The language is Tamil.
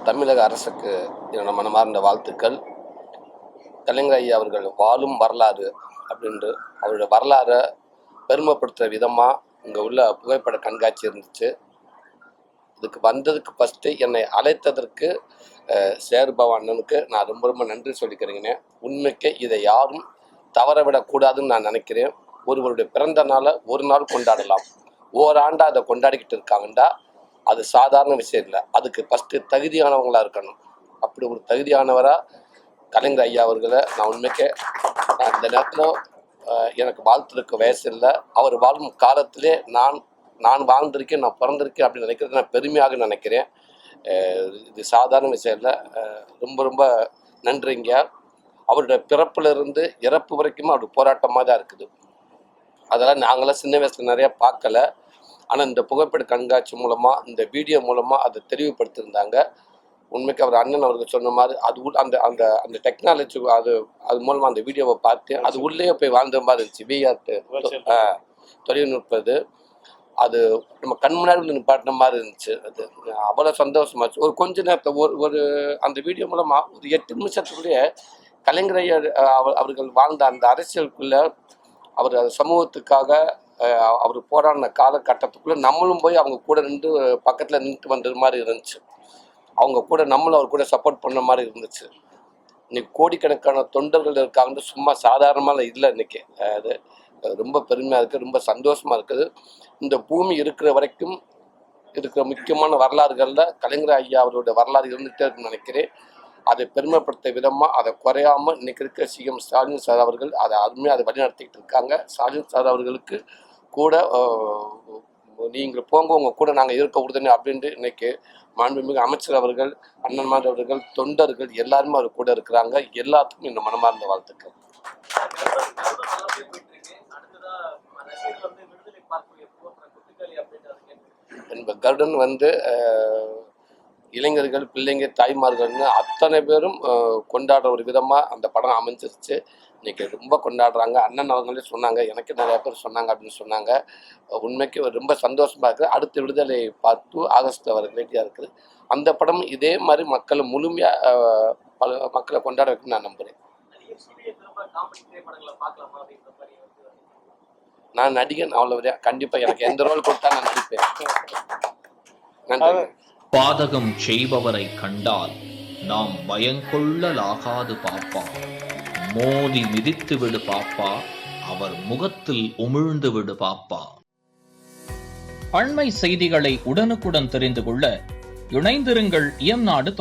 தமிழக அரசுக்கு என்னோட மனமார்ந்த வாழ்த்துக்கள். கலைஞர் ஐயா அவர்கள் வாழும் வரலாறு அப்படின்ட்டு அவருடைய வரலாறை பெருமைப்படுத்துகிற விதமாக இங்கே உள்ள புகைப்பட கண்காட்சி இருந்துச்சு. இதுக்கு வந்ததுக்கு ஃபஸ்ட்டு என்னை அழைத்ததற்கு சேர்பாபு அண்ணனுக்கு நான் ரொம்ப ரொம்ப நன்றி சொல்லிக்கிறேங்க. உண்மைக்கு இதை யாரும் தவறவிடக்கூடாதுன்னு நான் நினைக்கிறேன். ஒருவருடைய பிறந்த நாளை ஒரு நாள் கொண்டாடலாம், ஓராண்டாக அதை கொண்டாடிக்கிட்டு இருக்காங்கண்டா அது சாதாரண விஷயம் இல்லை. அதுக்கு ஃபஸ்ட்டு தகுதியானவங்களாக இருக்கணும். அப்படி ஒரு தகுதியானவராக கலைஞர் ஐயா அவர்களை நான் உண்மைக்கே நான் இந்த நேரத்தில் எனக்கு வாழ்த்துறதுக்கு வயசு இல்லை. அவர் வாழும் காலத்திலே நான் வாழ்ந்திருக்கேன், நான் பிறந்திருக்கேன் அப்படின்னு நினைக்கிறது நான் பெருமையாக நினைக்கிறேன். இது சாதாரண விஷயம் இல்லை. ரொம்ப ரொம்ப நன்றிங்க. அவருடைய பிறப்பிலிருந்து இறப்பு வரைக்கும் அவர் போராட்டமாக தான் இருக்குது. அதெல்லாம் நாங்களாம் சின்ன வயசில் நிறையா பார்க்கல. ஆனால் இந்த புகைப்பட கண்காட்சி மூலமாக, இந்த வீடியோ மூலமாக அதை தெளிவுபடுத்தியிருந்தாங்க. உண்மைக்கு அவர் அண்ணன் அவருக்கு சொன்ன மாதிரி அது அந்த அந்த அந்த டெக்னாலஜி அது மூலமாக அந்த வீடியோவை பார்த்து அது உள்ளே போய் வாழ்ந்த மாதிரி இருந்துச்சு. விஆர் தொழில்நுட்பது அது நம்ம கண் முன்னாடி நிப்பாட்டின மாதிரி இருந்துச்சு. அது அவ்வளோ சந்தோஷமாச்சு. ஒரு கொஞ்ச நேரத்தில் ஒரு அந்த வீடியோ மூலமாக ஒரு 8 நிமிஷத்துக்குள்ளேயே கலைஞர் ஐயா அவர்கள் வாழ்ந்த அந்த அரசியலுக்குள்ளே அவர் சமூகத்துக்காக அவர் போராடின காலகட்டத்துக்குள்ளே நம்மளும் போய் அவங்க கூட நின்று பக்கத்தில் நின்று வந்தது மாதிரி இருந்துச்சு. அவங்க கூட நம்மளும் அவர் கூட சப்போர்ட் பண்ண மாதிரி இருந்துச்சு. இன்னைக்கு கோடிக்கணக்கான தொண்டர்கள் இருக்காங்கன்னு சும்மா சாதாரணமாக இல்லை. இன்னைக்கு அது ரொம்ப பெருமையாக இருக்குது, ரொம்ப சந்தோஷமாக இருக்குது. இந்த பூமி இருக்கிற வரைக்கும் இருக்கிற முக்கியமான வரலாறுகளில் கலைஞர் ஐயா அவருடைய வரலாறு இருந்துகிட்டே இருக்குன்னு நினைக்கிறேன். அதை பெருமைப்படுத்த விதமாக அதை குறையாமல் இன்றைக்கி இருக்க சிஎம் ஸ்டாலின் சார் அவர்கள் அதை அருமையாக அதை வழிநடத்திக்கிட்டு இருக்காங்க. ஸ்டாலின் சார் அவர்களுக்கு கூட நீங்கள் போங்க, உங்கள் கூட நாங்கள் இருக்க உறுதுணை அப்படின்ட்டு இன்றைக்கி மாண்புமிகு அமைச்சர் அவர்கள், அண்ணன்மார் அவர்கள், தொண்டர்கள் எல்லாருமே அவர் கூட இருக்கிறாங்க. எல்லாத்துக்கும் இந்த மனமார்ந்த வாழ்த்துக்கள். என்ப கருடன் இளைஞர்கள், பிள்ளைங்க, தாய்மார்கள்னு அத்தனை பேரும் கொண்டாடுற ஒரு விதமாக அந்த படம் அமைஞ்சிருச்சு. இன்றைக்கி ரொம்ப கொண்டாடுறாங்க. அண்ணன் அவங்களே சொன்னாங்க, எனக்கு நிறையா பேர் சொன்னாங்க அப்படின்னு சொன்னாங்க. உண்மைக்கு ரொம்ப சந்தோஷமாக இருக்குது. அடுத்த விடுதலை பார்த்து ஆகஸ்ட் வர ரெடியாக இருக்குது. அந்த படம் இதே மாதிரி மக்களை முழுமையாக பல மக்களை கொண்டாட வைக்கணும்னு நான் நம்புகிறேன். நான் நடிகன், அவ்வளோ கண்டிப்பாக எனக்கு எந்த ரோல் கொடுத்தா நான் நடிப்பேன். நன்றி. பாதகம் செய்பவரை கண்டால் நாம் பயங்கொள்ளலாகாது பாப்பா, மோதி மிதித்து விடு பாப்பா, அவர் முகத்தில் உமிழ்ந்து விடு பாப்பா. அண்மை செய்திகளை உடனுக்குடன் தெரிந்து கொள்ள இணைந்திருங்கள் இயம்நாடு